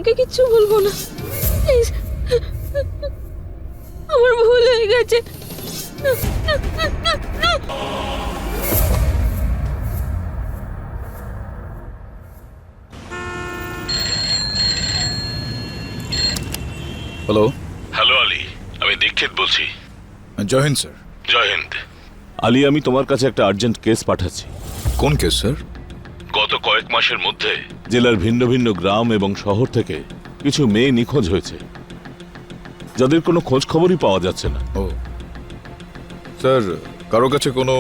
কাউকে কিচ্ছু বলবো না, প্লিজ। আমার ভুল হয়ে গেছে। হ্যালো। হ্যালো আলী, আমি দীক্ষিত বলছি। জয় হিন্দ স্যার। জয় হিন্দ। আলী, আমি তোমার কাছে একটা আর্জেন্ট কেস পাঠাচ্ছি। কোন কেস স্যার? গত কয়েক মাসের মধ্যে জেলার ভিন্ন ভিন্ন গ্রাম এবং শহর থেকে কিছু মেয়ে নিখোঁজ হয়েছে, যাদের কোনো খোঁজ খবরই পাওয়া যাচ্ছে না। ও স্যার, কারো কাছে কোনো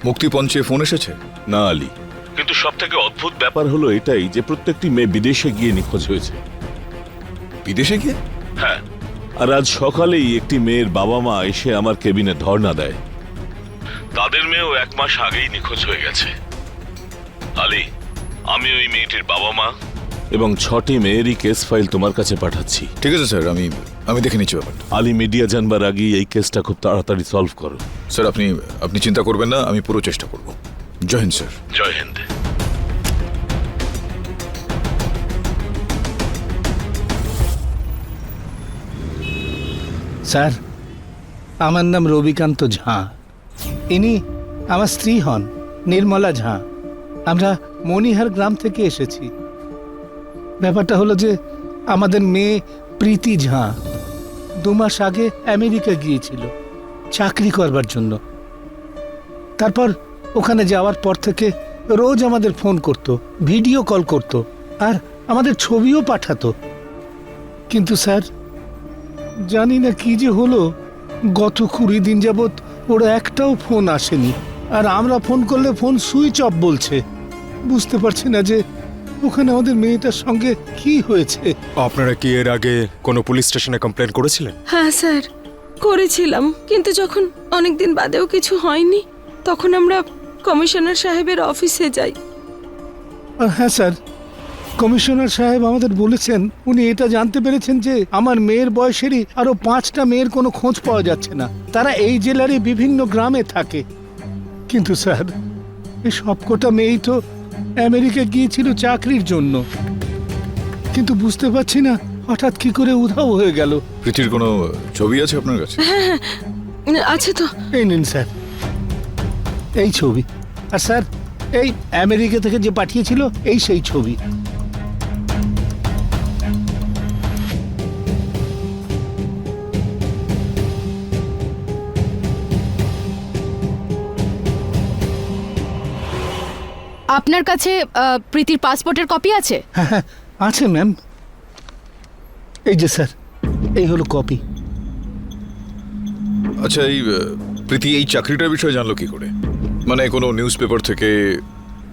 মুক্তিপণ চেয়ে ফোন এসেছে? না আলী, কিন্তু সব থেকে অদ্ভুত ব্যাপার হলো এটাই যে প্রত্যেকটি মেয়ে বিদেশে গিয়ে নিখোঁজ হয়েছে। বিদেশে গিয়ে? হ্যাঁ, আর আজ সকালেই একটি মেয়ের বাবা মা এসে আমার কেবিনে ধর্ণা দেয়। তাদের মেয়েও 1 মাস আগেই নিখোঁজ হয়ে গেছে। আলী, আমি ওই মেয়েটির বাবা মা এবং 6টি মেয়েরই কেস ফাইল তোমার কাছে পাঠাচ্ছি। ঠিক আছে স্যার, আমি দেখে নিচ্ছি ব্যাপারটা। আলী, মিডিয়া জানবার আগেই এই কেসটা খুব তাড়াতাড়ি সলভ করো। স্যার আপনি চিন্তা করবেন না, আমি পুরো চেষ্টা করব। জয় হিন্দ স্যার। জয় হিন্দ। স্যার, আমার নাম রবিকান্ত ঝা। ইনি আমার স্ত্রী হন নির্মলা ঝা। আমরা মনিহার গ্রাম থেকে এসেছি। ব্যাপারটা হলো যে আমাদের মেয়ে প্রীতি ঝা 2 মাস আগে আমেরিকা গিয়েছিল চাকরি করবার জন্য। তারপর ওখানে যাওয়ার পর থেকে রোজ আমাদের ফোন করত, ভিডিও কল করত, আর আমাদের ছবিও পাঠাতো। কিন্তু স্যার, জানি না কি যে হলো, গত 20 দিন যাবৎ ওর একটাও ফোন আসেনি, আর আমরা ফোন করলে ফোন সুইচ অফ বলছে। বুঝতে পারছি না যে ওখানে আমাদের মেয়েটার সঙ্গে কি হয়েছে। আপনারা কি এর আগে কোনো পুলিশ স্টেশনে কমপ্লেন করেছিলেন? হ্যাঁ স্যার, করেছিলাম, কিন্তু যখন অনেকদিন বাদেও কিছু হয়নি তখন আমরা কমিশনার সাহেবের অফিসে যাই। আর হ্যাঁ স্যার, কমিশনার সাহেব আমাদের বলেছেন উনি এটা জানতে পেরেছেন যে আমার মেয়ের বয়সেরই আরো 5টা মেয়ের কোনো খোঁজ পাওয়া যাচ্ছে না। তারা এই জেলারই বিভিন্ন গ্রামে থাকে। কিন্তু স্যার, এই সবকটা মেয়েই তো আমেরিকা গিয়েছিল চাকরির জন্য। কিন্তু বুঝতে পারছি না হঠাৎ কি করে উধাও হয়ে গেল। প্রীতির কোনো ছবি আছে আপনার কাছে? আছে তো। এই নিন স্যার, এই ছবি। আর স্যার, এই আমেরিকা থেকে যে পাঠিয়েছিল এই সেই ছবি। আপনার কাছে প্রীতির পাসপোর্টের কপি আছে? হ্যাঁ হ্যাঁ আছে ম্যাম। এই যে স্যার, এই হলো কপি। আচ্ছা, এই প্রীতি এই চাকরিটার বিষয়ে জানলো কি করে? মানে কোনো নিউজ পেপার থেকে,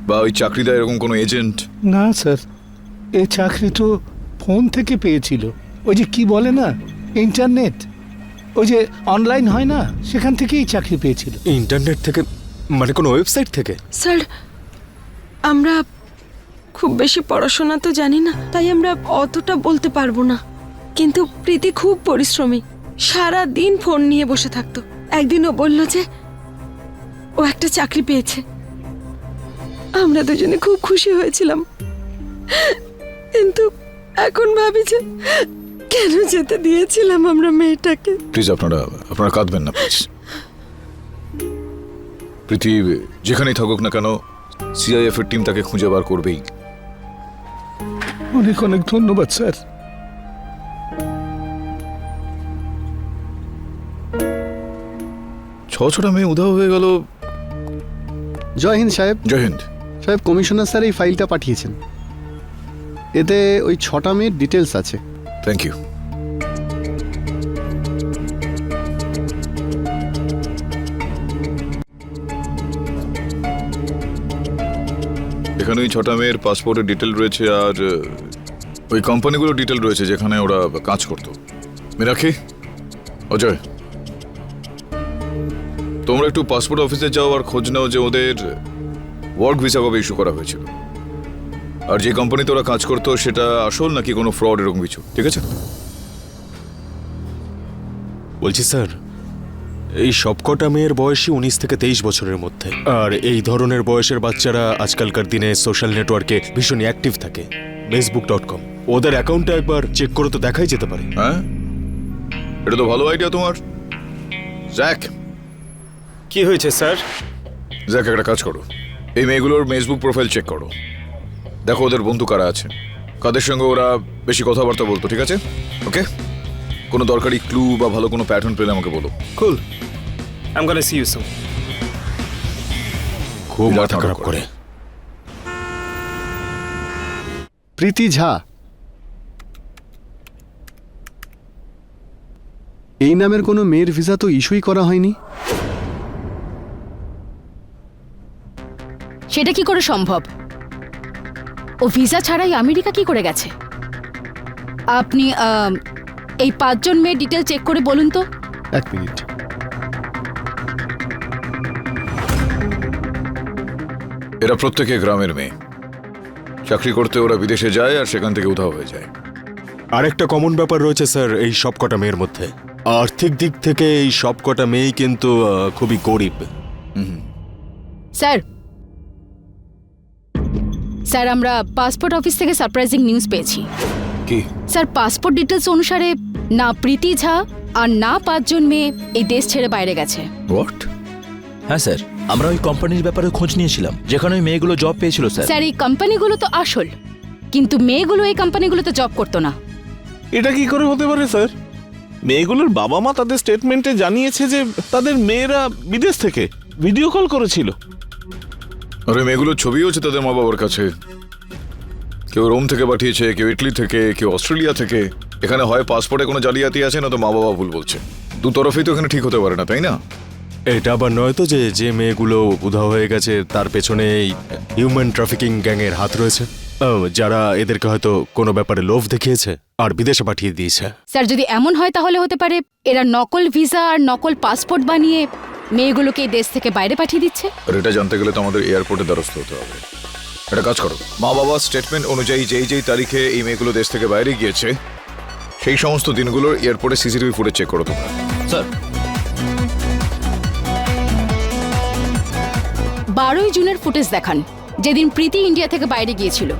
বা ওই চাকরিদার এরকম কোনো এজেন্ট? না স্যার, এই চাকরি তো ফোন থেকে পেয়েছিল। ওই যে কি বলে না, ইন্টারনেট, ওই যে অনলাইন হয় না, সেখান থেকেই চাকরি পেয়েছিল। ইন্টারনেট থেকে? মানে কোনো ওয়েবসাইট থেকে? স্যার, আমরা খুব বেশি পড়াশোনা তো জানি না, তাই আমরা অতটা বলতে পারবো না। কিন্তু প্রীতি খুব পরিশ্রমী, সারা দিন ফোন নিয়ে বসে থাকতো। একদিন ও বলল যে ও একটা চাকরি পেয়েছে। আমরা দুজনে খুব খুশি হয়েছিলাম, কিন্তু এখন ভাবি যে কেন যেতে দিয়েছিলাম আমরা মেয়েটাকে। প্লিজ আপনারা কাঁদবেন না প্লিজ। প্রীতি যেখানেই থাকুক না কেন, সিআইএফ এর টিম তাকে খুঁজে বার করবেই। অনেক অনেক ধন্যবাদ স্যার। ছটা মেয়ে উধাও হয়ে গেল। জয় হিন্দ সাহেব। জয় হিন্দ সাহেব, কমিশনার স্যার এই ফাইলটা পাঠিয়েছেন। এতে ওই 6টা মেয়ের ডিটেলস আছে। Thank you. এখানে ওই 6টা মেয়ের পাসপোর্টের ডিটেল রয়েছে, আর ওই কোম্পানিগুলোর ডিটেল রয়েছে যেখানে ওরা কাজ করতো। মীনাক্ষী, অজয়, তোমরা একটু পাসপোর্ট অফিসে যাও আর খোঁজ নাও যে ওদের ওয়ার্ক ভিসা কবে ইস্যু করা হয়েছিল, আর যে কোম্পানিতে ওরা কাজ করতো সেটা আসল নাকি কোনো ফ্রড, এরকম কিছু। ঠিক আছে? বলছি স্যার, এই সবকটা মেয়ের বয়সই 19 থেকে 23 বছরের মধ্যে। আর এই ধরনের বয়সের বাচ্চারা আজকালকার দিনে সোশ্যাল নেটওয়ার্কে ভীষণ অ্যাক্টিভ থাকে। facebook.com ওদের অ্যাকাউন্টটা একবার চেক করে তো দেখাই যেতে পারে। হ্যাঁ, এটা তো ভালো আইডিয়া তোমার। জ্যাক, কি হয়েছে স্যার? জ্যাক একটা কাজ করো, এই মেয়েগুলোর ফেসবুক প্রোফাইল চেক করো, দেখো ওদের বন্ধু কারা আছে, কাদের সঙ্গে ওরা বেশি কথাবার্তা বলতো, ঠিক আছে? ওকে, কোনো দরকারি ক্লু বা ভালো কোনো প্যাটার্ন পেলে আমাকে বলো। Cool, I am gonna see you soon. খুব বিরাট মাথা খারাপ নাটক করে। প্রীতি ঝা, এই নামের কোনো মেয়ের ভিসা তো ইস্যুই করা হয়নি। সেটা কি করে সম্ভব? ও ভিসা ছাড়াই আমেরিকা কি করে গেছে? আপনি এই 5 জন মেয়ের ডিটেল চেক করে বলুন তো। এক মিনিট। এরা প্রত্যেকে গ্রামের মেয়ে, চাকরি করতে ওরা বিদেশে যায় আর সেখান থেকে উধাও হয়ে যায়। আরেকটা কমন ব্যাপার রয়েছে স্যার এই সবকটা মেয়ের মধ্যে। আর্থিক দিক থেকে এই সবকটা মেয়েই কিন্তু খুবই গরিব। স্যার, স্যার আমরা পাসপোর্ট অফিস থেকে সারপ্রাইজিং নিউজ পেয়েছি। কি? স্যার পাসপোর্ট ডিটেলস অনুসারে না প্রীতি ঝা আর না 5 জন মেয়ে এই দেশ ছেড়ে বাইরে গেছে। হোয়াট? হ্যাঁ স্যার, আমরা ওই কোম্পানির ব্যাপারে খোঁজ নিয়েছিলাম যেখানে ওই মেয়েগুলো জব পেয়েছিল স্যার। স্যার এই কোম্পানিগুলো তো আসল, কিন্তু মেয়েগুলো এই কোম্পানিগুলোতে জব করতো না। এটা কি করে হতে পারে স্যার? মেয়েগুলোর বাবা মা তাদের স্টেটমেন্টে জানিয়েছে যে তাদের মেয়েরা বিদেশ থেকে ভিডিও কল করেছিল। আরে মেয়েগুলোর ছবিও আছে তাদের মা বাবার কাছে, কেউ রোম থেকে পাঠিয়েছে, কেউ ইটালি থেকে, কেউ অস্ট্রেলিয়া থেকে। এখানে হয় পাসপোর্টে কোনো জালিয়াতি আছে, না তো মা বাবা ভুল বলছে। দু তরফেই তো এখানে ঠিক হতে পারে না, তাই না? এটা আবার নয় তো যে যে মেয়েগুলো উধাও হয়ে গেছে তার পেছনে এই হিউম্যান ট্রাফিকিং গ্যাংয়ের হাত রয়েছে, যারা এদেরকে হয়তো কোনো ব্যাপারে লোভ দেখিয়েছে আর বিদেশে পাঠিয়ে দিয়েছে। স্যার যদি এমন হয় তাহলে হতে পারে এরা নকল ভিসা আর নকল পাসপোর্ট বানিয়ে মেয়েগুলোকে এই দেশ থেকে বাইরে পাঠিয়ে দিচ্ছে। আর এটা জানতে গেলে তো আমাদের এয়ারপোর্টে দ্বারস্থ হতে হবে। একটা কাজ করো, মা বাবার স্টেটমেন্ট অনুযায়ী যেই যেই তারিখে এই মেয়েগুলো দেশ থেকে বাইরে গিয়েছে সেই সমস্ত দিনগুলোর এয়ারপোর্টে সিসিটিভি ফুটেজ চেক করো তোমরা। স্যার 12ই জুনের ফুটেজ দেখান, যেদিন প্রীতি ইন্ডিয়া থেকে বাইরে গিয়েছিল।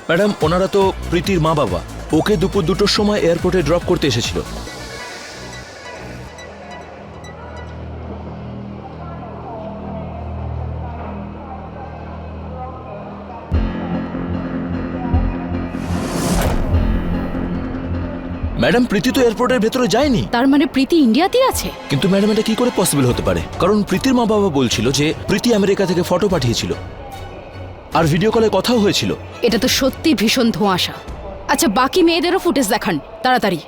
ম্যাডাম, ওনারা তো প্রীতির মা বাবা। ওকে দুপুর 2টোর সময় এয়ারপোর্টে ড্রপ করতে এসেছিল। ম্যাডাম, প্রীতি তো এয়ারপোর্টের ভেতরে যায়নি। তার মানে প্রীতি ইন্ডিয়াতেই আছে? কিন্তু ম্যাডাম এটা কি করে পসিবল হতে পারে? কারণ প্রীতির মা বাবা বলছিল যে প্রীতি আমেরিকা থেকে ফটো পাঠিয়েছিল আর ভিডিও কলে কথাও হয়েছিল। এটা তো সত্যি ভীষণ ধোঁয়াশা। আচ্ছা বাকি মেয়েদেরও ফুটেজ দেখান তাড়াতাড়ি।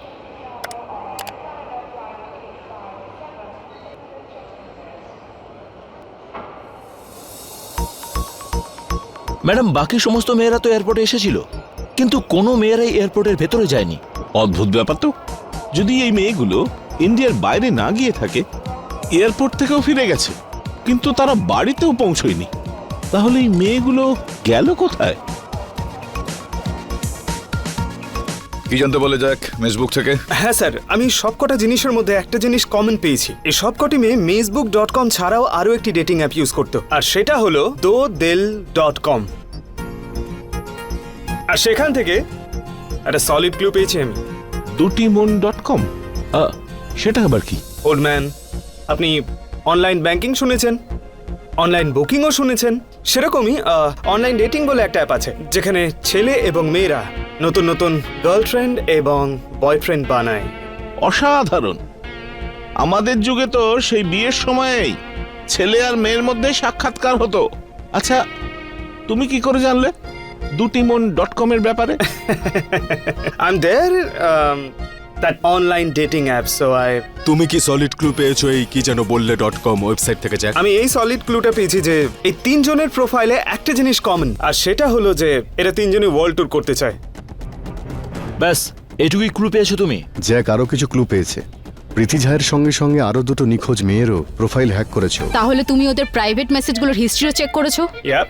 ম্যাডাম, বাকি সমস্ত মেয়েরা তো এয়ারপোর্টে এসেছিল, কিন্তু কোনো মেয়েরাই এয়ারপোর্টের ভেতরে যায়নি। অদ্ভুত ব্যাপার তো। যদি এই মেয়েগুলো ইন্ডিয়ার বাইরে না গিয়ে থাকে, এয়ারপোর্ট থেকেও ফিরে গেছে কিন্তু তারা বাড়িতেও পৌঁছয়নি, তাহলে এই মেয়েগুলো গেল কোথায়? কি জানতে বলে যাক ফেসবুক থেকে? হ্যাঁ স্যার, আমি সবকটা জিনিসের মধ্যে একটা জিনিস কমন পেয়েছি। এই সবকটি মেয়ে facebook.com ছাড়াও আরো একটি ডেটিং অ্যাপ ইউজ করতো, আর সেটা হলো dodil.com। আর সেখান থেকে একটা সলিড ক্লু পেয়েছি আমি। dutimon.com, সেটা আবার কি? ওল্ড ম্যান, আপনি অনলাইন ব্যাংকিং শুনেছেন, অনলাইন বুকিংও শুনেছেন। সেরকমই অনলাইন ডেটিং বলে একটা অ্যাপ আছে, যেখানে ছেলে এবং মেয়েরা নতুন নতুন গার্লফ্রেন্ড এবং বয়ফ্রেন্ড বানায়। অসাধারণ। আমাদের যুগে তো সেই বিয়ের সময়েই ছেলে আর মেয়ের মধ্যে সাক্ষাৎকার হতো। আচ্ছা, তুমি কি করে জানলে dutimon.com এর ব্যাপারে? I'm there that online dating app, so তুমি কি সলিড ক্লু পেয়েছো এই কি যেন বললে .com ওয়েবসাইট থেকে? জ্যাক, আমি এই সলিড ক্লুটা পেয়েছি যে এই 3 জনের প্রোফাইলে একটা জিনিস কমন, আর সেটা হলো যে এরা 3 জনই ওয়ার্ল্ড ট্যুর করতে চায়। ব্যাস এটুকুই ক্লু পেয়েছো তুমি? জ্যাক আরো কিছু ক্লু পেয়েছে। প্রীতি ঝায়ের সঙ্গে সঙ্গে আরো 2টো নিখোঁজ মেয়েরও প্রোফাইল হ্যাক করেছো। তাহলে তুমি ওদের প্রাইভেট মেসেজগুলোর হিস্ট্রিও চেক করেছো? ইয়াপ।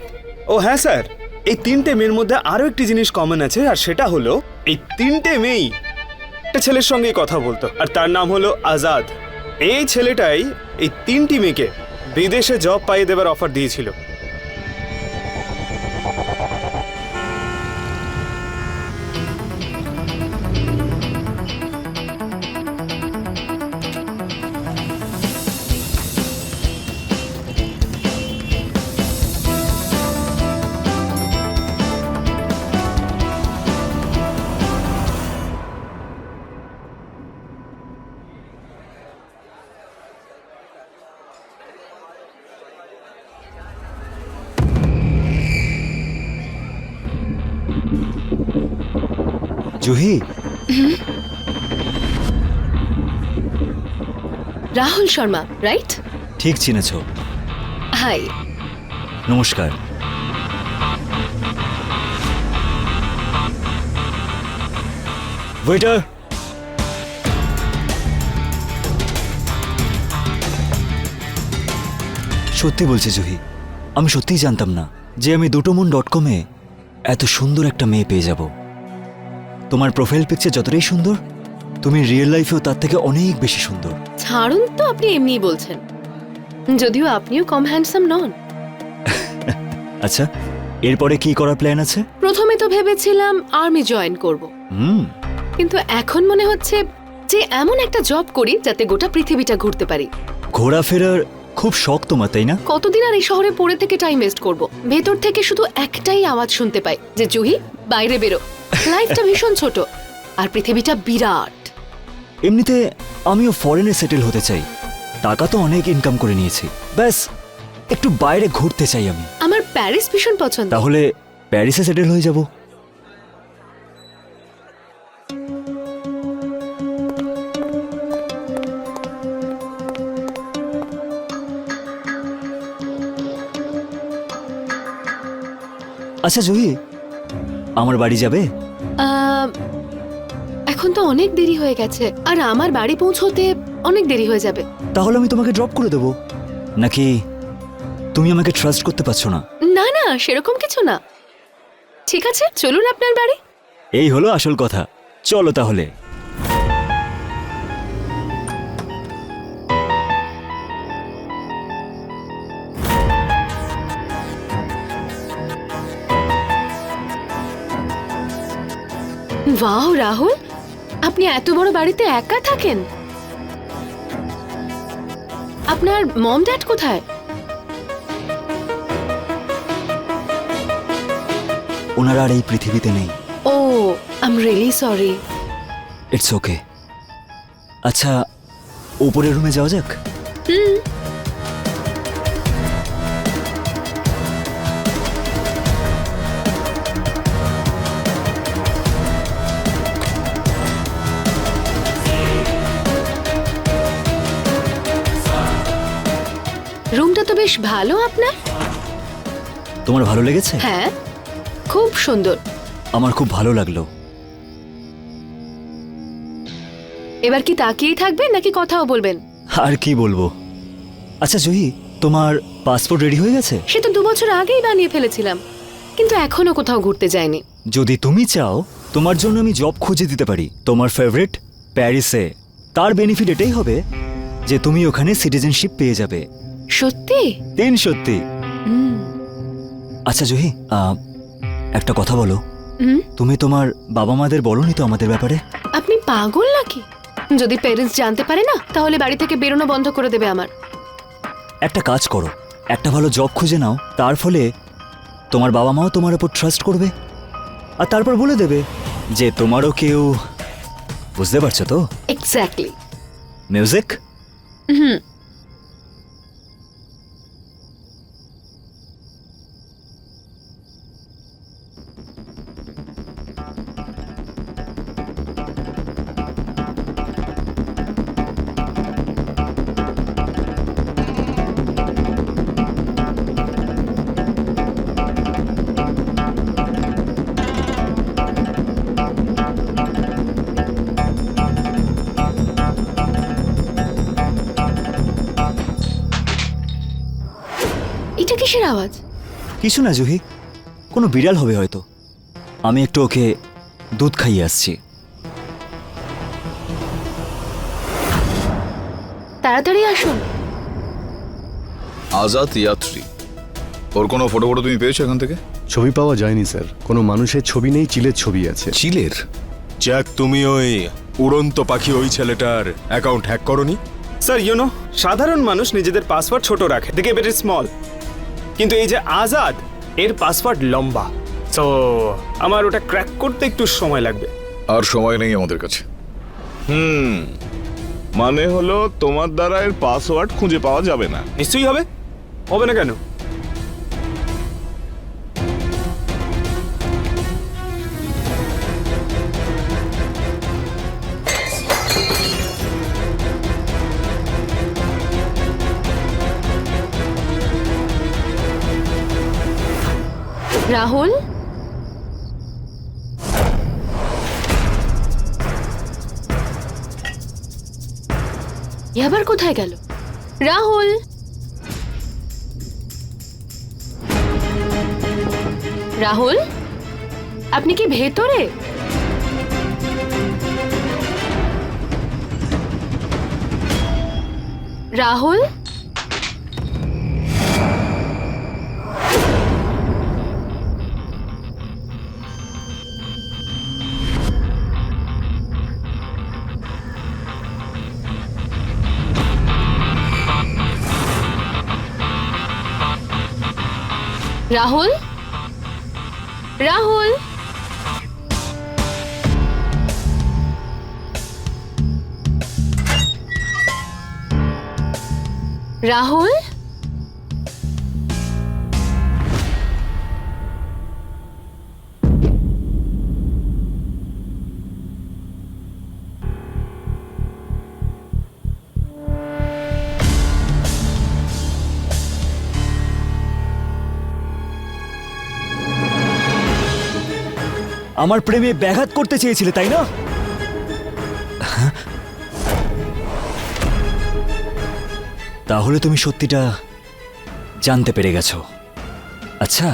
ও হ্যাঁ স্যার, এই তিনটে মেয়ের মধ্যে আরো একটি জিনিস কমন আছে, আর সেটা হলো এই তিনটে মেয়েই একটা ছেলের সঙ্গেই কথা বলতো, আর তার নাম হলো আজাদ। এই ছেলেটাই এই তিনটি মেয়েকে বিদেশে জব পাইয়ে দেবার অফার দিয়েছিল। জুহি, রাহুল শর্মা, রাইট? ঠিক চিনেছ। হাই। নমস্কার। ওয়েটার, সত্যি বলছি জুহি, আমি সত্যিই জানতাম না যে আমি dutomon.com-এ এত সুন্দর একটা মেয়ে পেয়ে যাব। তোমার প্রোফাইল পিকচার যতটাই সুন্দর, তুমি রিয়েল লাইফেও তার থেকে অনেক বেশি সুন্দর। ছাড়ুন তো, আপনি এমনিই বলছেন, যদিও আপনিও কম হ্যান্ডসাম নন। আচ্ছা, এরপরে কি করার প্ল্যান আছে? প্রথমে তো ভেবেছিলাম আর্মি জয়েন করব, কিন্তু এখন মনে হচ্ছে যে এমন একটা জব করি যাতে গোটা পৃথিবীটা ঘুরতে পারি। ঘোরাফেরার খুব শখ তোমার, তাই না? কতদিন আর এই শহরে পড়ে থেকে টাইম ওয়েস্ট করব? ভেতর থেকে শুধু একটাই আওয়াজ শুনতে পাই যে জুহি বাইরে বেরো, লাইফটা ভীষণ ছোট আর পৃথিবীটা বিরাট। এমনিতে আমিও ফরেনে সেটেল হতে চাই, টাকা তো অনেক ইনকাম করে নিয়েছি, ব্যাস একটু বাইরে ঘুরতে চাই আমি। আমার প্যারিস ভীষণ পছন্দ। তাহলে প্যারিসে সেটেল হয়ে যাব। আচ্ছা জুহি, আমার বাড়ি যাবে? এখন তো অনেক দেরি হয়ে গেছে, আর আমার বাড়ি পৌঁছতে অনেক দেরি হয়ে যাবে। তাহলে আমি তোমাকে ড্রপ করে দেবো, নাকি তুমি আমাকে ট্রাস্ট করতে পারছো না? না না, সেরকম কিছু না। ঠিক আছে, চলুন আপনার বাড়ি। এই হলো আসল কথা, চলো তাহলে। ওয়াও রাহুল, আপনি এত বড় বাড়িতে একা থাকেন? আপনার মম ড্যাড কোথায়? ওনারা আর এই পৃথিবীতে নেই। Oh, I am really sorry. It's okay. আচ্ছা, উপরের রুমে যাওয়া যাক। রুমটা তো বেশ ভালো আপনার। তোমার ভালো লেগেছে? হ্যাঁ, খুব সুন্দর। আমার খুব ভালো লাগলো। এবার কি তাকিয়েই থাকবেন নাকি কথাও বলবেন? আর কি বলবো। আচ্ছা জুহি, তোমার পাসপোর্ট রেডি হয়ে গেছে? সে তো 2 বছর আগেই বানিয়ে ফেলেছিলাম, কিন্তু এখনো কোথাও ঘুরতে যাইনি। যদি তুমি চাও, তোমার জন্য আমি জব খুঁজে দিতে পারি তোমার ফেভারিট প্যারিসে। তার বেনিফিট এটাই হবে যে তুমি ওখানে সিটিজেনশিপ পেয়ে যাবে। সত্যি? সত্যি। আচ্ছা জুহি, একটা কথা বলো, তুমি তোমার বাবা মাদের বলোনি তো আমাদের ব্যাপারে? আপনি পাগল নাকি? যদি প্যারেন্টস জানতে পারে না, তাহলে বাড়ি থেকে বেরোনো বন্ধ করে দেবে আমার। একটা কাজ করো, একটা ভালো জব খুঁজে নাও, তার ফলে তোমার বাবা মাও তোমার উপর ট্রাস্ট করবে, আর তারপর বলে দেবে যে তোমারও কেউ, বুঝতে পারছো তো? এক্স্যাক্টলি। মিউজিক। এটা কিসের আওয়াজ? কিছু না জুহি, কোনো বিড়াল হবে হয়তো। আমি একটু ওকে দুধ খাইয়ে আসছি। তাড়াতাড়ি আসুন। আজাদ ইয়াত্রী, ওর কোনো ফটো তুমি পেয়েছো এখান থেকে? ছবি পাওয়া যায়নি স্যার, কোনো মানুষের ছবি নেই, চিলের ছবি আছে। চিলের? জ্যাক, তুমি ওই উড়ন্ত পাখি ওই ছেলেটার অ্যাকাউন্ট হ্যাক করনি? স্যার সাধারণ মানুষ নিজেদের পাসওয়ার্ড ছোট রাখে, দেখে ভেরি স্মল, কিন্তু এই যে আজাদ, এর পাসওয়ার্ড লম্বা, তো আমার ওটা ক্র্যাক করতে একটু সময় লাগবে। আর সময় নেই আমাদের কাছে। মানে হলো তোমার দ্বারা এর পাসওয়ার্ড খুঁজে পাওয়া যাবে না। নিশ্চয়ই হবে, হবে না কেন? রাহুল, এ আবার কোথায় গেল? রাহুল, রাহুল, আপনি কি ভেতরে? রাহুল, রাহুল, রাহুল, রাহুল, আমার প্রেমে ব্যাঘাত করতে চেয়েছিলে, তাই না? তাহলে তুমি সত্যিটা জানতে পেরে গেছো। আচ্ছা,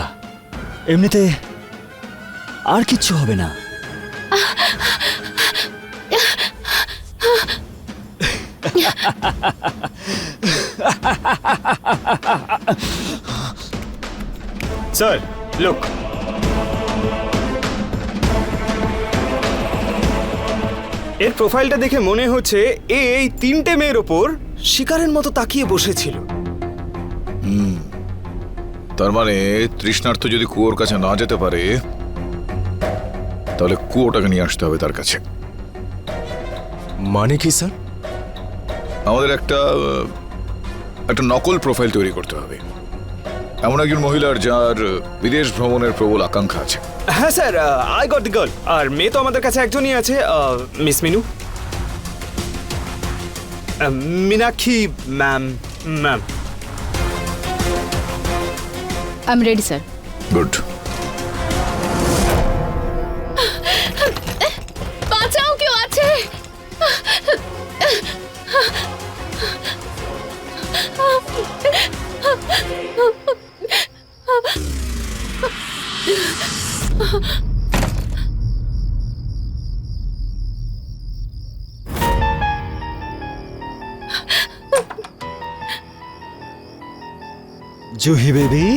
এমনিতে আর কিচ্ছু হবে না। স্যার লুক, এর প্রোফাইলটা দেখে মনে হচ্ছে এই তিনটে মেয়ের ওপর শিকারের মতো তাকিয়ে বসেছিল। তার মানে তৃষ্ণার্থ যদি কুয়োর কাছে না যেতে পারে, তাহলে কুয়োটাকে নিয়ে আসতে হবে তার কাছে। মানে কি স্যার? আমাদের একটা নকল প্রোফাইল তৈরি করতে হবে, এমন একজন মহিলার যার বিদেশ ভ্রমণের প্রবল আকাঙ্ক্ষা আছে। হ্যাঁ sir, I got the girl. আর মেয়ে তো আমাদের কাছে একজনই আছে, miss Minu, Meenakshi ma'am. I am ready sir. Good. বাঁচাও, কেউ আছে? জুহি বেবি,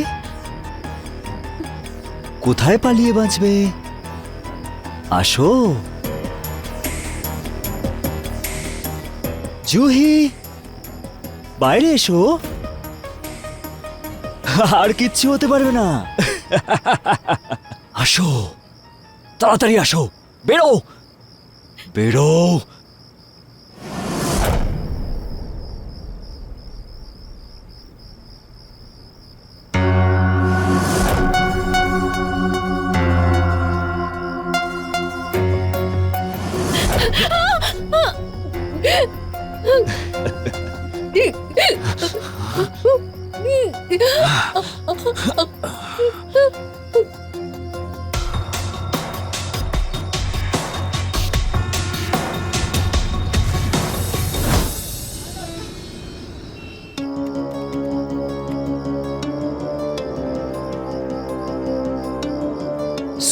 কোথায় পালিয়ে বাঁচবে? আসো জুহি, বাইরে এসো, আর কিচ্ছু হতে পারবে না। আসো, তাড়াতাড়ি আসো, বেরো বেরো।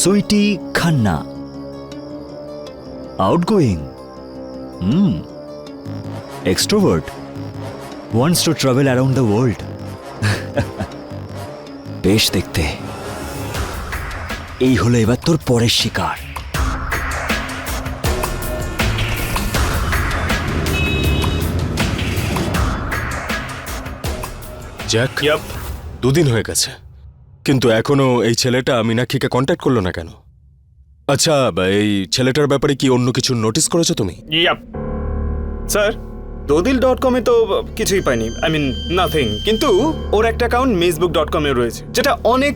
Sweety Khanna, outgoing, extrovert, wants to travel around the world. বেশ দেখতে। এই হলো এবার তোর পরের শিকার। Jack, yup. 2 দিন হয়ে গেছে, কিন্তু এখনো এই ছেলেটা মীনাক্ষীকে কন্ট্যাক্ট করলো না কেন? আচ্ছা, এই ছেলেটার ব্যাপারে কি অন্য কিছু নোটিস করেছো তুমি? ইয়াপ স্যার, dodil.com এ তো কিছুই পাইনি, আই মিন নাথিং। কিন্তু ওর একটা অ্যাকাউন্ট facebook.com এ রয়েছে, যেটা অনেক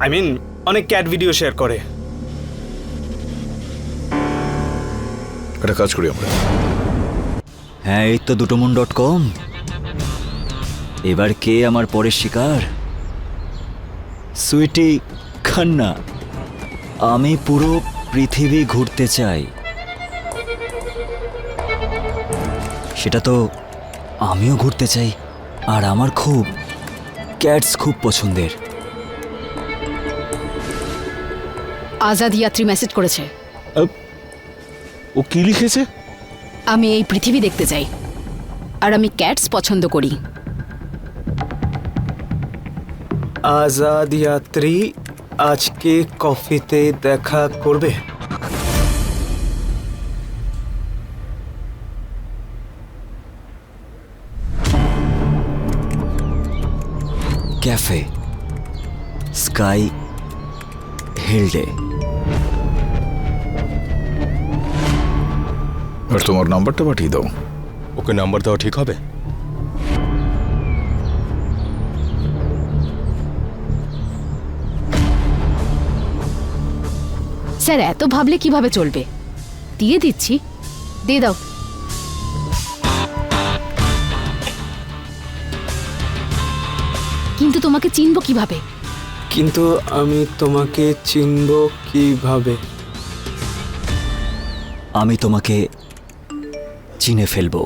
আই মিন অনেক ক্যাট ভিডিও শেয়ার করে। একটা কাজ করি আমরা। হ্যাঁ, এই তো দুটোমন.com। এবার কে আমার পরের শিকার? সুইটি খান্না। আমি পুরো পৃথিবী ঘুরতে চাই। সেটা তো আমিও ঘুরতে চাই, আর আমার খুব ক্যাটস খুব পছন্দের। আজাদ ইয়াত্রী মেসেজ করেছে। ও কি লিখেছে? আমি এই পৃথিবী দেখতে চাই, আর আমি ক্যাটস পছন্দ করি। আজাদ ইয়াত্রী আজকে কফিতে দেখা করবে। Cafe sky Hilde. আর তোমার নাম্বারটা পাঠিয়ে দাও। ওকে নাম্বার দেওয়া ঠিক হবে? স্যার, এত ভাবলে কিভাবে চলবে? দিয়ে দিচ্ছি, দিয়ে দাও। কিন্তু তোমাকে চিনব কিভাবে? কিন্তু আমি তোমাকে চিনব কিভাবে? আমি তোমাকে চিনে ফেলবো।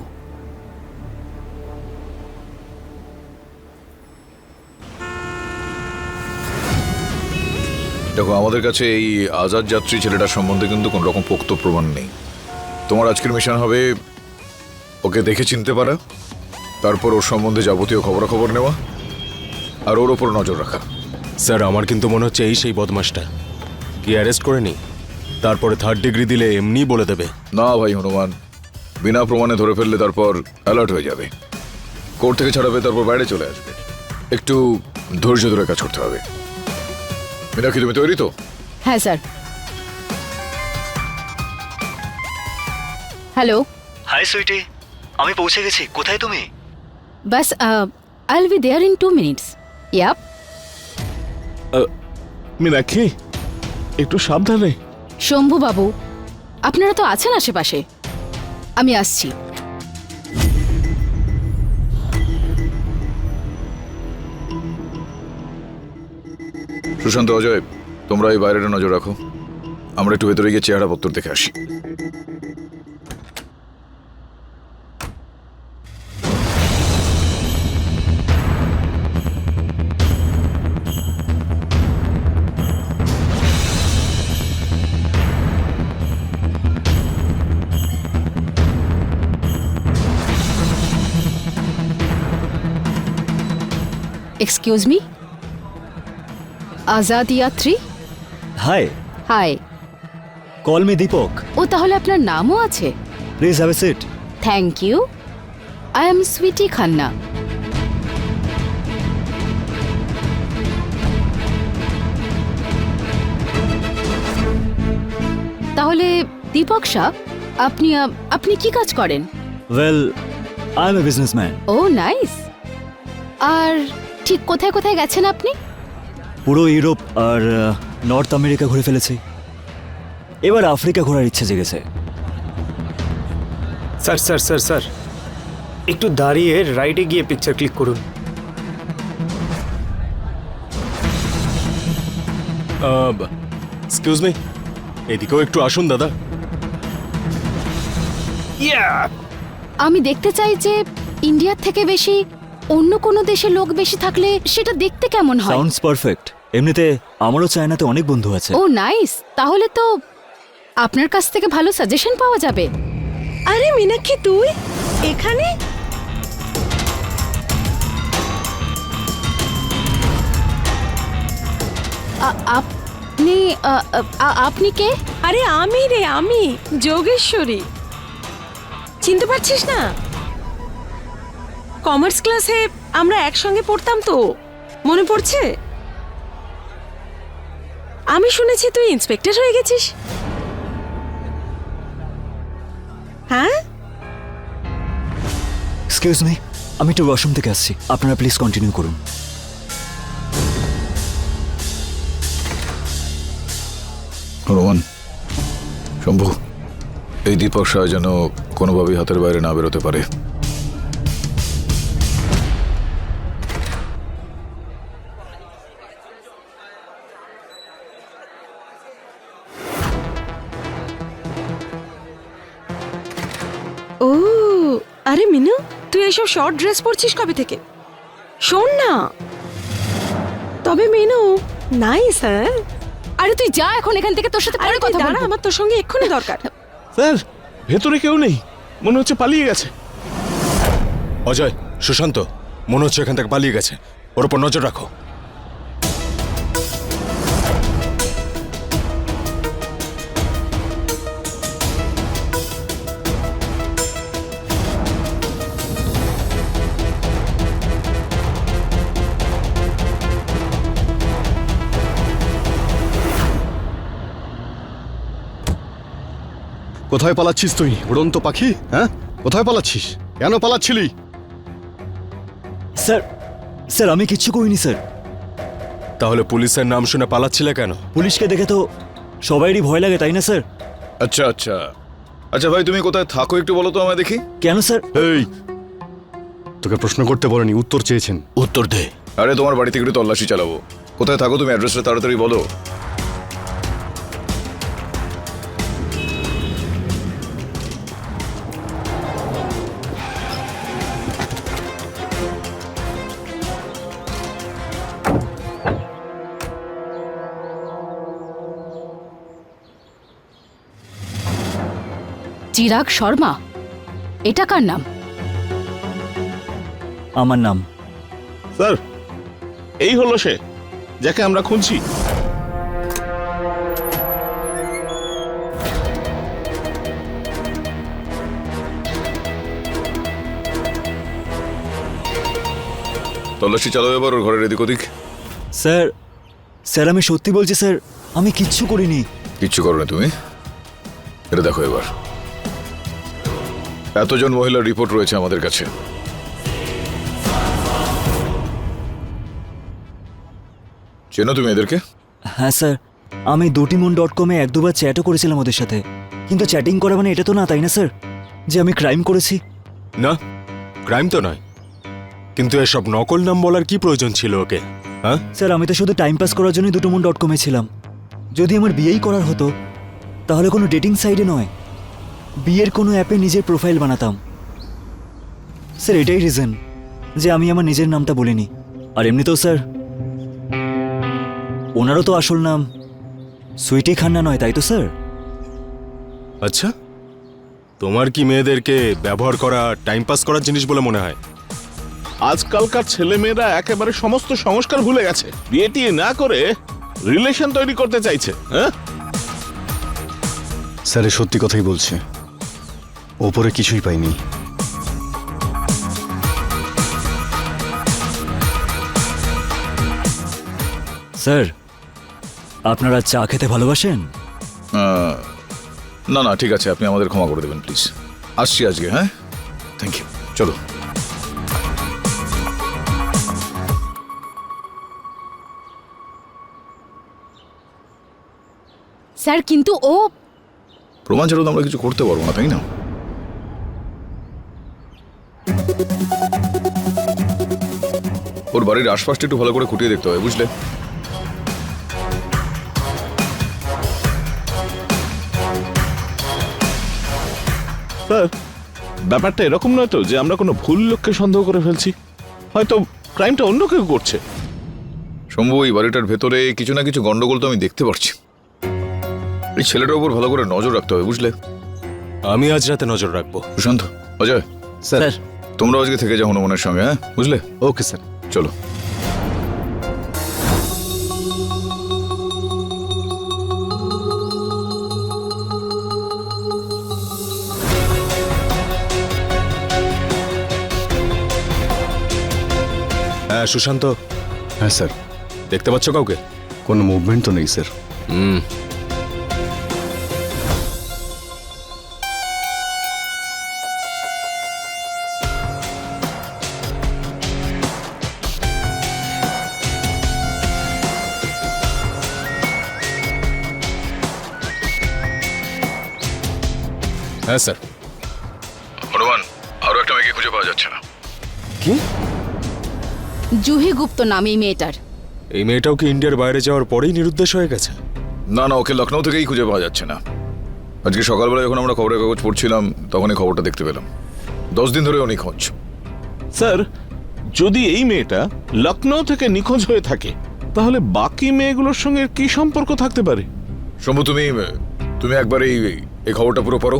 দেখো, আমাদের কাছে এই আজাদ যাত্রী ছেলেটার সম্বন্ধে কিন্তু কোনো রকম পোক্ত প্রমাণ নেই। তোমার আজকের মিশন হবে ওকে দেখে চিনতে পারা, তারপর ওর সম্বন্ধে যাবতীয় খবরাখবর নেওয়া, আর ওর ওপর নজর রাখা। স্যার, আমার কিন্তু মনে হচ্ছে এই সেই বদমাসটা। কি অ্যারেস্ট করে নি? তারপরে 3rd ডিগ্রি দিলে এমনি বলে দেবে। না ভাই হনুমান, বিনা প্রমাণে ধরে ফেললে তারপর অ্যালার্ট হয়ে যাবে, কোর্ট থেকে ছাড়াবে, তারপর বাইরে চলে আসবে। একটু ধৈর্য ধরে কাজ করতে হবে। মীনাক্ষী, তুমি তৈরি তো? হ্যাঁ স্যার। হ্যালো। হাই সুইটি, আমি পৌঁছে গেছি। কোথায় তুমি? বাস I will be there in 2 minutes. Yup. Meenakshi, একটু সাবধানে। শম্ভু বাবু, আপনারা তো আছেন আশেপাশে, আমি আসছি। সুশান্ত, অজয়, তোমরা এই বাইরেটা নজর রাখো, আমরা একটু ভেতরে গিয়ে চেহারা পত্তর দেখে আসি। এক্সকিউজ মি, আজাদ ইয়াত্রী। Hi, hi. Call me Deepak. ও, তাহলে আপনার নামও আছে? Please have a seat. Thank you. I am Sweety Khanna. তাহলে দীপক শাহ, আপনি কি কাজ করেন? Well, I am a businessman. Oh nice. আর ঠিক কোথায় কোথায় গেছেন আপনি? পুরো ইউরোপ আর নর্থ আমেরিকা ঘুরে ফেলেছি। এবার আফ্রিকা ঘোরার ইচ্ছে জেগেছে। স্যার স্যার স্যার স্যার, একটু দাঁড়িয়ে রাইটে গিয়ে পিকচার ক্লিক করুন। এক্সকিউজ মি, এদিকেও একটু আসুন দাদা। আমি দেখতে চাই যে ইন্ডিয়ার থেকে বেশি অন্য কোনো দেশে লোক বেশি থাকলে সেটা দেখতে কেমন হয়। Sounds perfect. এমনিতে আমারও চায়নাতে অনেক বন্ধু আছে। ও নাইস, তাহলে তো আপনার কাছ থেকে ভালো সাজেশন পাওয়া যাবে। আরে মীনাক্ষী, তুই এখানে? আপনি আপনি কে? আরে আমি রে, আমি যোগেশ্বরী। চিনতে পারছিস না? কমার্স ক্লাসে আমরা একসঙ্গে পড়তাম তো, মনে পড়ছে? আমি শুনেছি তুই ইন্সপেক্টর হয়ে গেছিস। হ্যাঁ, এক্সকিউজ মি, আমি একটু ওয়াশরুম থেকে আসছি, আপনারা প্লিজ কন্টিনিউ করুন। রোমান, শম্ভু, এই দীপক সাহা যেন কোনোভাবেই হাতের বাইরে না বেরোতে পারে। ও আরে মিনু, তুই এসব শর্ট ড্রেস পরছিস কবে থেকে? শোন না, তবে মিনু নাইস। হ্যাঁ, আরে তুই যা এখন এখান থেকে, তোর সাথে আরে পরে তুই কথা দাঁড়া, বলবো। আমার তোর সঙ্গে এক্ষুনি দরকার। স্যার, ভেতরে কেউ নেই, মনে হচ্ছে পালিয়ে গেছে। অজয়, সুশান্ত, মনে হচ্ছে এখান থেকে পালিয়ে গেছে। ওর উপর নজর রাখো। কোথায় পালাচ্ছিস তুই, উড়ন্ত পাখি? হ্যাঁ, কোথায় পালাচ্ছিস? কেন পালাচ্ছিলি? স্যার, স্যার আমি কিচ্ছু করিনি স্যার। তাহলে পুলিশের নাম শুনে পালাচ্ছিলে কেন? পুলিশকে দেখে তো সবাইরই ভয় লাগে, তাই না স্যার? আচ্ছা আচ্ছা আচ্ছা ভাই, তুমি কোথায় থাকো একটু বলো তো আমায় দেখি। কেন স্যার? এই, তোকে প্রশ্ন করতে বলেনি, উত্তর চেয়েছেন। উত্তর দে। আরে তোমার বাড়িতে একটু তল্লাশি চালাবো। কোথায় থাকো তুমি, অ্যাড্রেসটা তাড়াতাড়ি বলো। চিরাগ শর্মা, এটা কার নাম? আমার নাম। স্যার, এই হলো সে যাকে আমরা খুঁজছি। তল্লাশি চালাও এবার ওর ঘরের এদিক ওদিক। স্যার, স্যার আমি সত্যি বলছি স্যার, আমি কিচ্ছু করিনি। কিচ্ছু করো না তুমি। এটা দেখো এবার, এতজন মহিলার রিপোর্ট রয়েছে আমাদের কাছে। চেনো তুমি এদেরকে? হ্যাঁ স্যার, আমি dutimon.com-এ এক দুবার চ্যাটও করেছিলাম ওদের সাথে। কিন্তু চ্যাটিং করা মানে এটা তো না, তাই না স্যার, যে আমি ক্রাইম করেছি? না, ক্রাইম তো নয়, কিন্তু এসব নকল নাম বলার কি প্রয়োজন ছিল ওকে? হ্যাঁ স্যার, আমি তো শুধু টাইম পাস করার জন্যই dutimon.com-এ ছিলাম। যদি আমার বিয়েই করার হতো তাহলে কোনো ডেটিং সাইটে নয়, বিয়ের কোনো অ্যাপে নিজের প্রোফাইল বানাতাম। স্যার এটাই রিজন যে আমি আমার নিজের নামটা বলিনি। আর এমনিতেও স্যার, ওনারও তো আসল নাম সুইটি খান্না নয়, তাই তো স্যার? আচ্ছা, তোমার কি মেয়েদেরকে ব্যবহার করা, টাইম পাস করার জিনিস বলে মনে হয়? আজকালকার ছেলেমেয়েরা একেবারে সমস্ত সংস্কার ভুলে গেছে, বিয়ে টিয়ে না করে রিলেশন তৈরি করতে চাইছে। হ্যাঁ স্যার সত্যি কথাই বলছে, ওপরে কিছুই পাইনি। স্যার, আপনারা চা খেতে ভালোবাসেন? না না, ঠিক আছে, আপনি আমাদের ক্ষমা করে দেবেন প্লিজ। আসছি আজকে। হ্যাঁ, থ্যাংক ইউ। চলো। স্যার কিন্তু ও প্রমাণ ছাড়া তো আমরা কিছু করতে পারবো না, তাই না? ওর বাড়ির আশপাশটা একটু ভালো করে খুঁটিয়ে দেখতে হবে, বুঝলে? স্যার, ব্যাপারটা এরকম নয় তো যে আমরা কোনো ভুল লোককে সন্দেহ করে ফেলছি। হয়তো ক্রাইমটা অন্য কেউ করছে। শম্ভু, এই বাড়িটার ভেতরে কিছু না কিছু গন্ডগোল তো আমি দেখতে পাচ্ছি। এই ছেলেটার উপর ভালো করে নজর রাখতে হবে, বুঝলে? আমি আজ রাতে নজর রাখবো। সুশান্ত, অজয়, স্যার। তোমরা আজকে থেকে যাও হনুমানের সঙ্গে, হ্যাঁ? বুঝলে? Okay sir. চলো। হ্যাঁ সুশান্ত, হ্যাঁ স্যার। দেখতে পাচ্ছ কাউকে? কোনো মুভমেন্ট তো নেই স্যার। হ্যাঁ স্যার। হনুমান, আরো একটা মেয়েকে খুঁজে পাওয়া যাচ্ছে না। কি? জুহি গুপ্ত নাম এই মেয়েটার। এই মেয়েটাও কি ইন্ডিয়ার বাইরে যাওয়ার পরেই নিরুদ্দেশ হয়ে গেছে? না না, ওকে লখনৌ থেকেই খুঁজে পাওয়া যাচ্ছে না। আজকে সকালবেলা যখন আমরা খবরের কাগজ পড়ছিলাম তখনই খবরটা দেখতে পেলাম। 10 দিন ধরে উনি খোঁজ। স্যার, যদি এই মেয়েটা লখনৌ থেকে নিখোঁজ হয়ে থাকে তাহলে বাকি মেয়েগুলোর সঙ্গে কি সম্পর্ক থাকতে পারে? শম্ভু, তুমি একবার এই খবরটা পুরো পড়ো।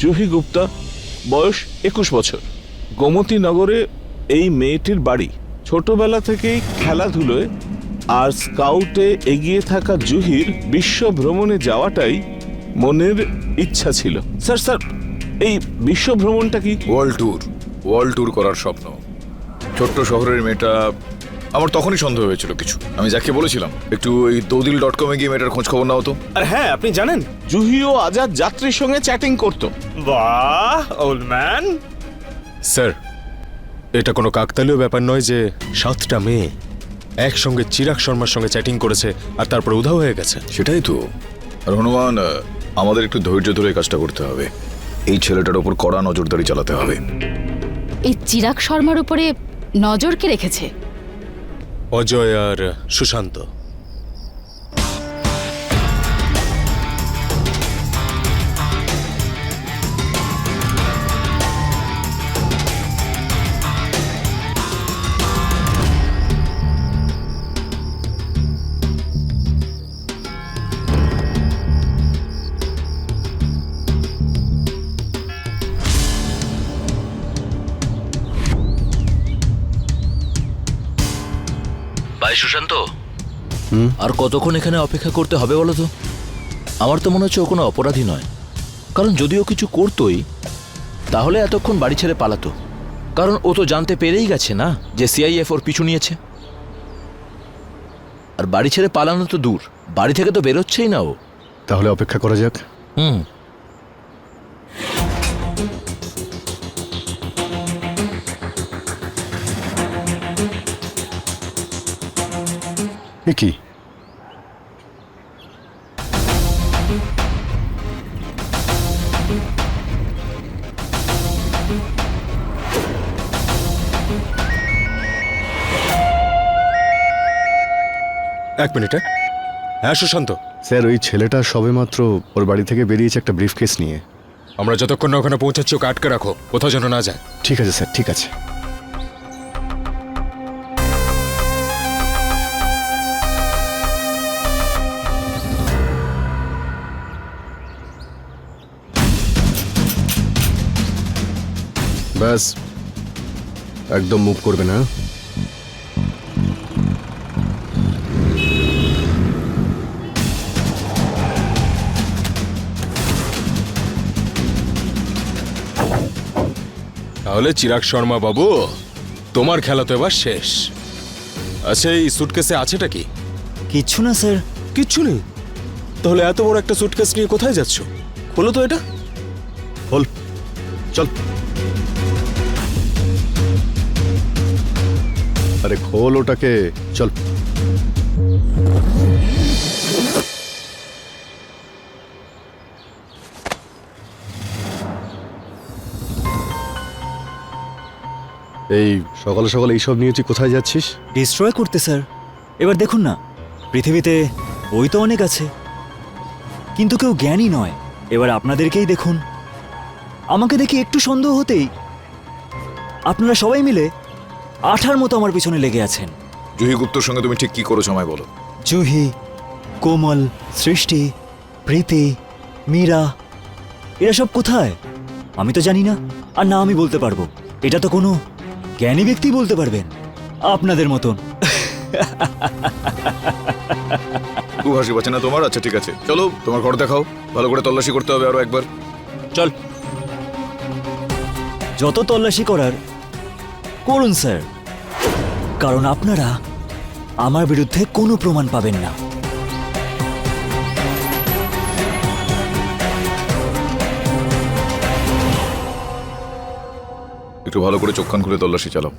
জুহি গুপ্তা, বয়স 21 বছর, গোমতী নগরে এই মেয়েটির বাড়ি। ছোটবেলা থেকেই খেলাধুলোয় আর স্কাউটে এগিয়ে থাকা জুহির বিশ্ব ভ্রমণে যাওয়াটাই মনের ইচ্ছা ছিল। স্যার স্যার, এই বিশ্ব ভ্রমণটা কি? ওয়ার্ল্ড ট্যুর করার স্বপ্ন। ছোট্ট শহরের মেয়েটা, আমার তখনই সন্দেহ হয়েছিল কিছু। আমি যাকে বলেছিলাম একটু এই dodil.com গিয়ে মেয়েটার খোঁজ খবর নাও তো। আর হ্যাঁ, আপনি জানেন জুহিও আজাদ যাত্রীর সঙ্গে চ্যাটিং করত। বাহ, ওল্ড ম্যান। স্যার, এটা কোনো কাকতালীয় ব্যাপার নয় যে 7টা মেয়ে একসঙ্গে চিরাগ শর্মার সঙ্গে চ্যাটিং করেছে আর তারপর উধাও হয়ে গেছে। সেটাই তো। আর হনুমান, আমাদের একটু ধৈর্য ধরে কাজটা করতে হবে। এই ছেলেটার ওপর কড়া নজরদারি চালাতে হবে। এই চিরাগ শর্মার উপরে নজর কে রেখেছে? অজয় আর সুশান্ত। ভাই সুশান্ত, আর কতক্ষণ এখানে অপেক্ষা করতে হবে বলো তো? আমার তো মনে হচ্ছে ও কোনো অপরাধী নয়। কারণ যদিও কিছু করতোই তাহলে এতক্ষণ বাড়ি ছেড়ে পালাতো। কারণ ও তো জানতে পেরেই গেছে না যে সিআইএফ ওর পিছু নিয়েছে। আর বাড়ি ছেড়ে পালানো তো দূর, বাড়ি থেকে তো বেরোচ্ছেই না ও। তাহলে অপেক্ষা করা যাক। হুম। এ কি? এক মিনিট। হ্যাঁ সুশান্ত, স্যার, ওই ছেলেটা সবেমাত্র ওর বাড়ি থেকে বেরিয়েছে একটা ব্রিফকেস নিয়ে। আমরা যতক্ষণ না ওখানে পৌঁছাচ্ছি ওকে আটকে রাখো, কোথাও যেন না যায়। ঠিক আছে স্যার, ঠিক আছে। ব্যাস, একদম মুভ করবে না। তাহলে চিরাগ শর্মা বাবু, তোমার খেলা তো এবার শেষ। আচ্ছা, এই সুটকেসে আছেটা কি? কিচ্ছু না স্যার। কিচ্ছু নেই? তাহলে এত বড় একটা সুটকেস নিয়ে কোথায় যাচ্ছ? খোলো তো এটা। খোল, চল। আরে খোল ওটাকে, চল। এই সকালে সকালে এইসব নিয়ে তুই কোথায় যাচ্ছিস? ডিস্ট্রয় করতে স্যার। এবার দেখুন না, পৃথিবীতে বই তো অনেক আছে, কিন্তু কেউ জ্ঞানী নয়। এবার আপনাদেরকেই দেখুন, আমাকে দেখে একটু সন্দেহ হতেই আপনারা সবাই মিলে আঠার মতো আমার পিছনে লেগে আছেন। জুহি গুপ্তর সঙ্গে তুমি ঠিক কি করেছো আমায় বলো। জুহি, কোমল, সৃষ্টি, প্রীতি, মীরা, এরা সব কোথায় আমি তো জানি না, আর না আমি বলতে পারবো। এটা তো কোনো জ্ঞানী ব্যক্তি বলতে পারবেন, আপনাদের মতন। খুব হাসি পাচ্ছে না তোমার? আচ্ছা ঠিক আছে, চলো তোমার ঘর দেখাও, ভালো করে তল্লাশি করতে হবে আরো একবার। চল। যত তল্লাশি করার করুন স্যার, কারণ আপনারা আমার বিরুদ্ধে কোনো প্রমাণ পাবেন না। একটু ভালো করে চোখ কান খুলে তল্লাশি চালাও।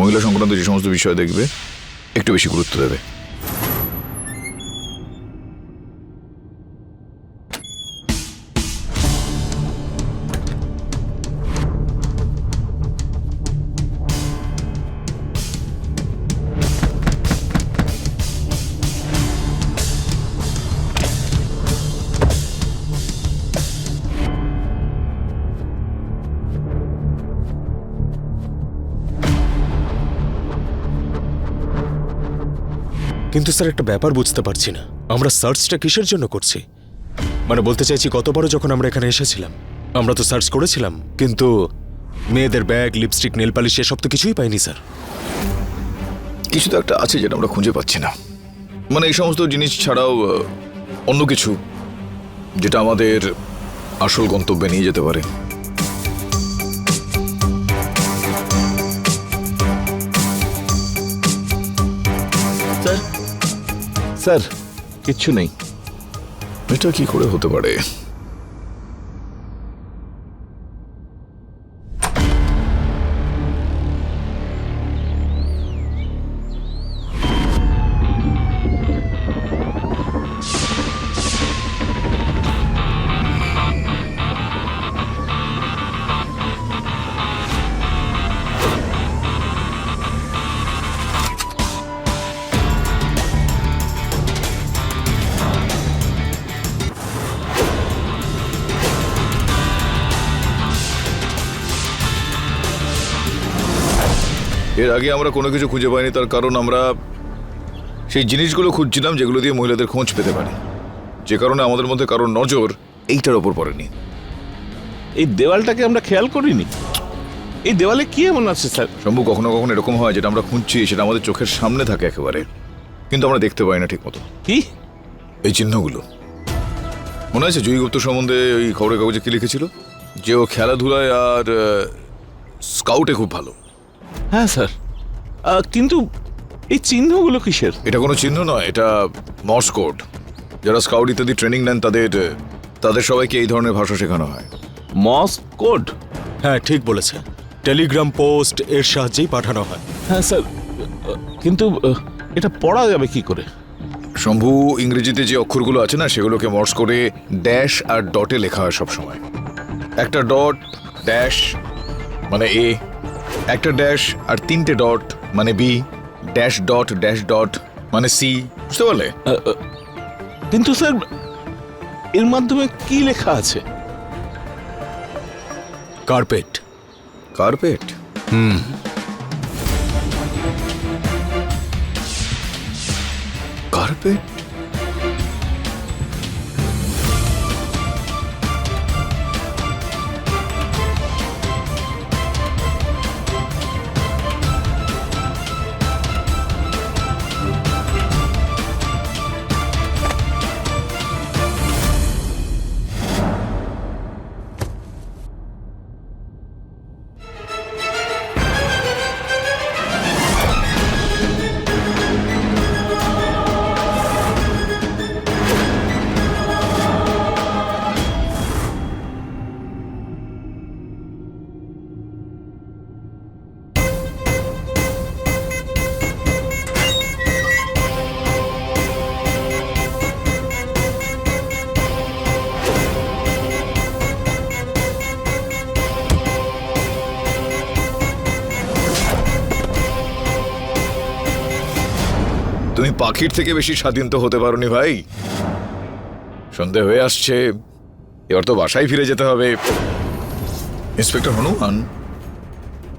মহিলা সংক্রান্ত যে সমস্ত বিষয় দেখবে একটু বেশি গুরুত্ব দেবে। কিন্তু স্যার একটা ব্যাপার বুঝতে পারছি না, আমরা সার্চটা কিসের জন্য করছি? মানে বলতে চাইছি, গতবারও যখন আমরা এখানে এসেছিলাম আমরা তো সার্চ করেছিলাম, কিন্তু মেয়েদের ব্যাগ, লিপস্টিক, নেল পালিশ এসব তো কিছুই পাইনি স্যার। কিছু তো একটা আছে যেটা আমরা খুঁজে পাচ্ছি না। মানে এই সমস্ত জিনিস ছাড়াও অন্য কিছু যেটা আমাদের আসল গন্তব্যে নিয়ে যেতে পারে। স্যার, স্যার কিচ্ছু নেই। এটা কি করে হতে পারে? এর আগে আমরা কোনো কিছু খুঁজে পাইনি, তার কারণ আমরা সেই জিনিসগুলো খুঁজছিলাম যেগুলো দিয়ে মহিলাদের খোঁজ পেতে পারি, যে কারণে আমাদের মধ্যে কারোর নজর এইটার ওপর পড়েনি। এই দেওয়ালটাকে আমরা খেয়াল করিনি। এই দেওয়ালে কি এমন আছে স্যার? শম্ভু, কখনো কখনো এরকম হয় যেটা আমরা খুঁজছি সেটা আমাদের চোখের সামনে থাকে একেবারে, কিন্তু আমরা দেখতে পাই না ঠিক মতো। কি এই চিহ্নগুলো মনে আছে জয়ী গুপ্ত সম্বন্ধে ওই খবরের কাগজে কি লিখেছিল? যে ও খেলাধুলায় আর স্কাউটে খুব ভালো। হ্যাঁ স্যার, কিন্তু এই চিহ্নগুলো কিসের? এটা কোনো চিহ্ন নয়, এটা মর্স কোড। যারা স্কাউট ইত্যাদি ট্রেনিং নেন তাদের সবাইকে এই ধরনের ভাষা শেখানো হয়। মস কোড? হ্যাঁ ঠিক বলেছে, টেলিগ্রাম পোস্ট এর সাহায্যেই পাঠানো হয়। হ্যাঁ স্যার, কিন্তু এটা পড়া যাবে কি করে? শম্ভু, ইংরেজিতে যে অক্ষরগুলো আছে না সেগুলোকে মর্স করে ড্যাশ আর ডটে লেখা হয় সব সময়। একটা ডট ড্যাশ মানে এ, একটা ড্যাশ আর তিনটে ডট মানে বি, ড্যাশ ডট মানে সি, বুঝতে পারলে? কিন্তু স্যার এর মাধ্যমে কি লেখা আছে? কার্পেট। কার্পেট? কার্পেট? তুমি পাখির থেকে বেশি স্বাধীন তো হতে পারোনি ভাই। সন্ধে হয়ে আসছে, এবার তো বাসায় ফিরে যেতে হবে। ইন্সপেক্টর হনুমান,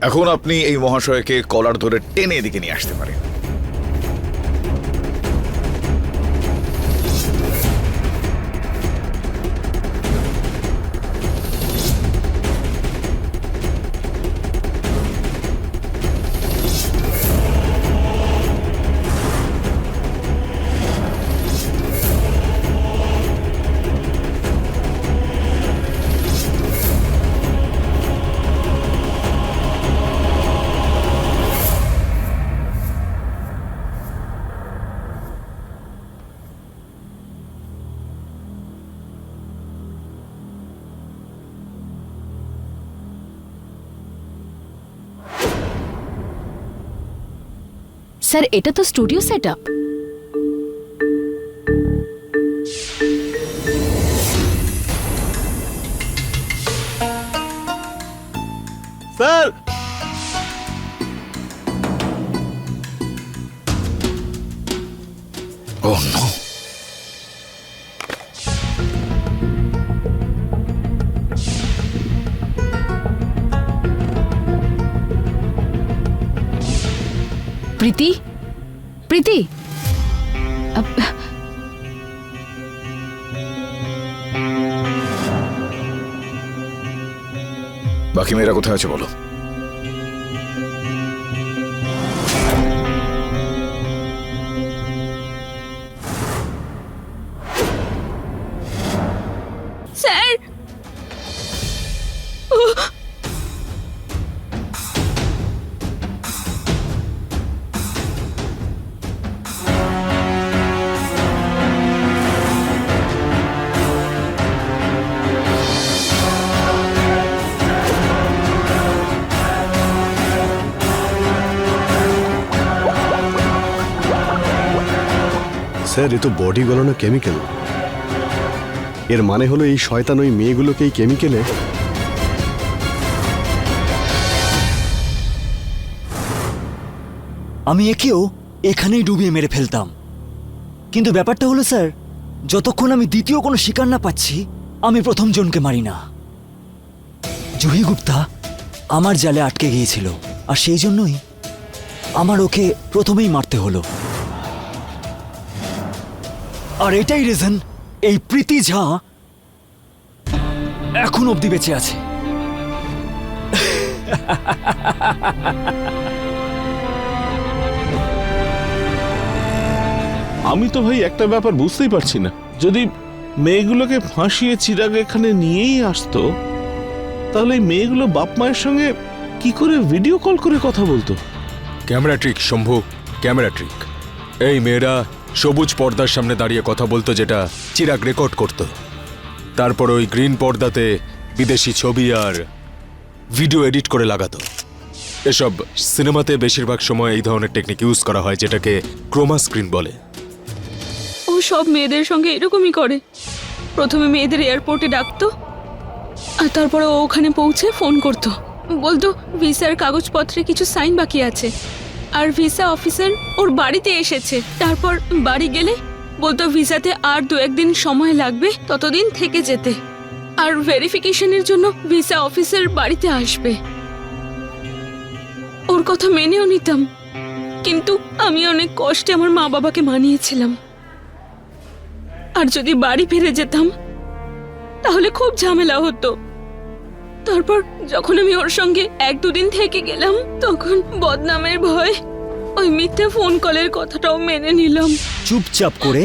এখন আপনি এই মহাশয়কে কলার ধরে টেনে এদিকে নিয়ে আসতে পারেন। স্যার এটা তো studio set up. Sir Oh no! প্রীতি, প্রীতি, বাকি মেয়েরা কোথায় আছে বলো? স্যার, স্যার, এ তো বডি গলানো কেমিক্যাল। এর মানে হলো এই শয়তান ওই মেয়েগুলোকে এই কেমিক্যালে। আমি একেও এখানেই ডুবিয়ে মেরে ফেলতাম, কিন্তু ব্যাপারটা হলো স্যার, যতক্ষণ আমি দ্বিতীয় কোনো শিকার না পাচ্ছি আমি প্রথম জনকে মারি না। জুহি গুপ্তা আমার জালে আটকে গিয়েছিল, আর সেই জন্যই আমার ওকে প্রথমেই মারতে হলো। আর এটাই রিজন এই প্রীতি ঝা এখন অবধি বেঁচে আছে। আমি তো ভাই একটা ব্যাপার বুঝতেই পারছি না, যদি মেয়েগুলোকে ফাঁসিয়ে চিরাগ এখানে নিয়েই আসতো তাহলে এই মেয়েগুলো বাপ মায়ের সঙ্গে কি করে ভিডিও কল করে কথা বলতো? Camera trick Shambhu, camera trick. এই মেয়েরা সবুজ পর্দার সামনে দাঁড়িয়ে কথা বলতো, যেটা চিরাগ রেকর্ড করত। তারপর ওই গ্রিন পর্দাতে বিদেশি ছবি আর ভিডিও এডিট করে লাগাতো। এসব সিনেমাতে বেশিরভাগ সময় এই ধরনের টেকনিক ইউজ করা হয়, যেটাকে ক্রোমা স্ক্রিন বলে। ও সব মেয়েদের সঙ্গে এরকমই করে। প্রথমে মেয়েদের এয়ারপোর্টে ডাকতো, আর তারপরে ও ওখানে পৌঁছে ফোন করতো, বলতো ভিসার কাগজপত্রে কিছু সাইন বাকি আছে, আর ভিসা অফিসার ওর বাড়িতে এসেছে। তারপর বাড়ি গেলে বলতো ভিসাতে আর 2-1 দিন সময় লাগবে, ততদিন থেকে যেতে, আর ভেরিফিকেশনের জন্য ভিসা অফিসার বাড়িতে আসবে। ওর কথা মেনেও নিতাম, কিন্তু আমি অনেক কষ্টে আমার মা বাবাকে মানিয়েছিলাম। আর যদি বাড়ি ফিরে যেতাম তাহলে খুব ঝামেলা হতো। তারপর যখন আমি ওর সঙ্গে 1-2 দিন থেকে গেলাম, তখন বদনামের ভয় ওই মিথ্যে ফোন কলের কথাটাও মেনে নিলাম। চুপচাপ করে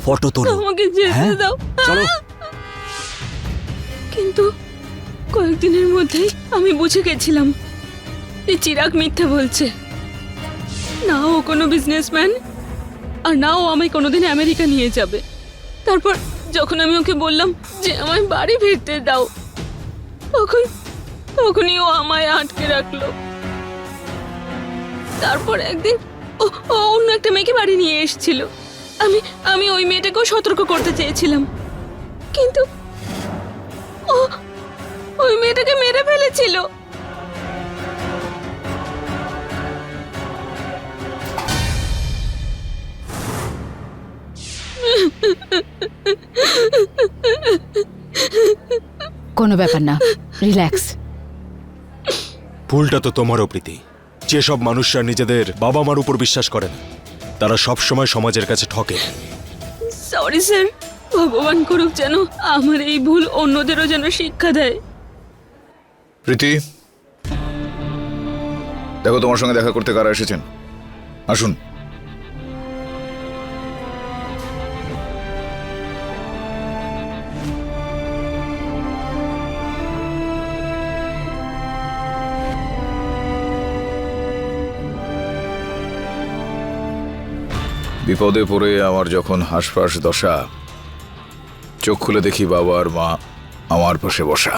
ফটো তোলো। আমাকে যেতে হ্যাঁ? দাও। চলো। কিন্তু কয়েকদিনের মধ্যেই আমি বুঝে গেছিলাম যে চিরাগ মিথ্যে বলছে। না ও কোনো বিজনেসম্যান, আর না ও আমায় কোনোদিন আমেরিকা নিয়ে যাবে। তারপর যখন আমি ওকে বললাম যে আমায় বাড়ি ফিরতে দাও, তখনই ও আমায় আটকে রাখলো। তারপর একদিন ও অন্য একটা মেয়েকে বাড়ি নিয়ে এসেছিল। আমি ওই মেয়েটাকেও সতর্ক করতে চেয়েছিলাম, কিন্তু ও ওই মেয়েটাকে মেরে ফেলেছিল। কোনো ব্যাপার না, রিল্যাক্স। ভুলটা তো তোমারও প্রীতি। যেসব মানুষরা নিজেদের বাবা মার উপর বিশ্বাস করে না, তারা সব সময় সমাজের কাছে ঠকে। সরি স্যার, ভগবান করুক যেন আমার এই ভুল অন্যদেরও যেন শিক্ষা দেয়। প্রীতি, দেখো তোমার সঙ্গে দেখা করতে কারা এসেছেন, আসুন। বিপদে পড়ে আমার যখন হাঁসফাঁস দশা, চোখ খুলে দেখি বাবা আর মা আমার পাশে বসা।